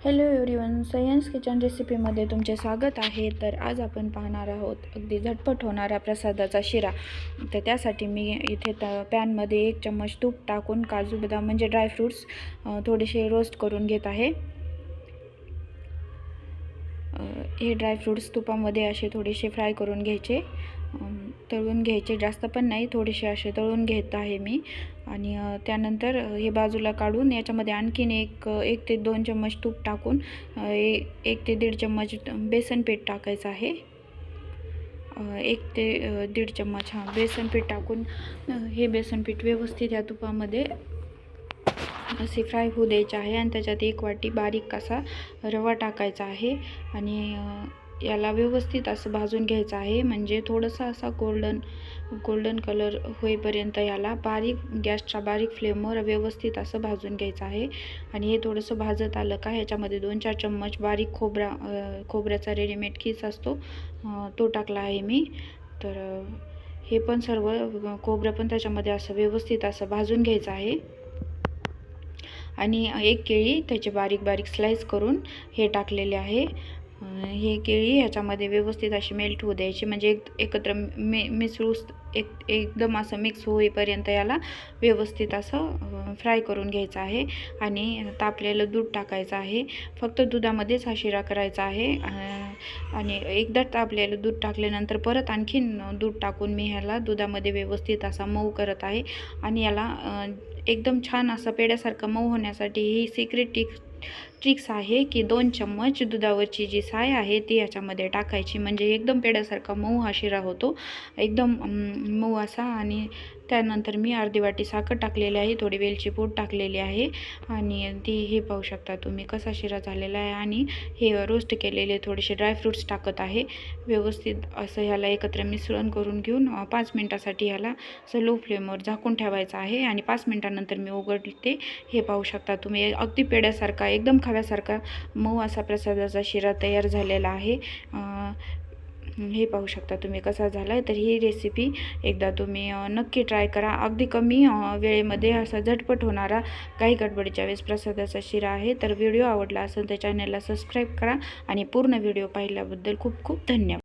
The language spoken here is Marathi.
हॅलो एव्हरीवन, सयन्स किचन रेसिपीमध्ये तुमचे स्वागत आहे। तर आज आपण पाहणार आहोत अगदी झटपट होणारा प्रसादाचा शिरा। तर त्यासाठी मी इथे पॅनमध्ये 1 चम्मच तूप टाकून काजू बदाम म्हणजे ड्रायफ्रूट्स थोडेसे रोस्ट करून घेत आहे। हे ड्रायफ्रूट्स तुपामध्ये असे थोडेसे फ्राय करून घ्यायचे, तळून घ्यायचे, जास्त पण नाही, थोडेसे असे तळून घेत आहे मी। आणि त्यानंतर हे बाजूला काढून याच्यामध्ये आणखीन एक ते 2 चम्मच तूप टाकून 1 ते 1.5 चम्मच बेसन पीठ टाकायचं आहे। 1 ते 1.5 चम्मच बेसन पीठ टाकून हे बेसन पीठ व्यवस्थित या तुपामध्ये असे फ्राय होऊ द्यायचे आहे। आणि त्याच्यात 1 वाटी बारीक असा रवा टाकायचा आहे आणि याला व्यवस्थित असं भाजून घ्यायचं आहे, म्हणजे थोडंसं असा गोल्डन कलर होईपर्यंत याला गॅसच्या बारीक फ्लेमवर व्यवस्थित असं भाजून घ्यायचं आहे। आणि हे थोडंसं भाजत आलं का ह्याच्यामध्ये 2-4 चम्मच बारीक खोबऱ्याचा रेडीमेड खीस असतो तो टाकला आहे मी। तर हे पण सर्व खोबरं पण त्याच्यामध्ये असं व्यवस्थित असं भाजून घ्यायचं आहे। आणि 1 केळी त्याचे बारीक स्लाइस करून हे टाकलेले आहे। हे केळी ह्याच्यामध्ये व्यवस्थित अशी मेल्ट होऊ द्यायची, म्हणजे एकत्र एकदम असं मिक्स होईपर्यंत याला व्यवस्थित असं फ्राय करून घ्यायचं आहे। आणि तापलेलं दूध टाकायचं आहे, फक्त दुधामध्येच हा शिरा करायचा आहे। आणि एकदा तापलेलं दूध टाकल्यानंतर परत आणखीन दूध टाकून मी ह्याला दुधामध्ये व्यवस्थित असा मऊ करत आहे। आणि याला एकदम छान असं पेड्यासारखं मऊ होण्यासाठी ही सिक्रेट ट्रिक्स आहे की 2 चम्मच दुधावरची जी साय आहे ती याच्यामध्ये टाकायची, म्हणजे एकदम पेड्यासारखा मऊ हा शिरा होतो, एकदम मऊ असा। आणि त्यानंतर मी अर्धी वाटी साखर टाकलेली आहे, थोडी वेलची पूड टाकलेली आहे आणि हे पाहू शकता तुम्ही कसा शिरा झालेला आहे। आणि हे रोस्ट केलेले थोडेसे ड्रायफ्रूट्स टाकत आहे, व्यवस्थित असं ह्याला एकत्र मिश्रण करून घेऊन 5 मिनिटासाठी ह्याला असं लो फ्लेमवर झाकून ठेवायचं आहे। आणि 5 मिनिटानंतर मी उघडते, हे पाहू शकता तुम्ही अगदी पेड्यासारखा एकदम खव्यासारखा मऊ असा प्रसादाचा शिरा तयार झालेला आहे। हे पाहू शकता तुम्ही कसा झाला आहे। तर ही रेसिपी एकदा तुम्ही नक्की ट्राय करा, अगदी कमी वेळेमध्ये असा झटपट होणारा काही गडबडीच्या वेळेस प्रसादाचा शिरा आहे। तर व्हिडिओ आवडला असेल तर चॅनलला सबस्क्राईब करा आणि पूर्ण व्हिडिओ पाहिल्याबद्दल खूप खूप धन्यवाद।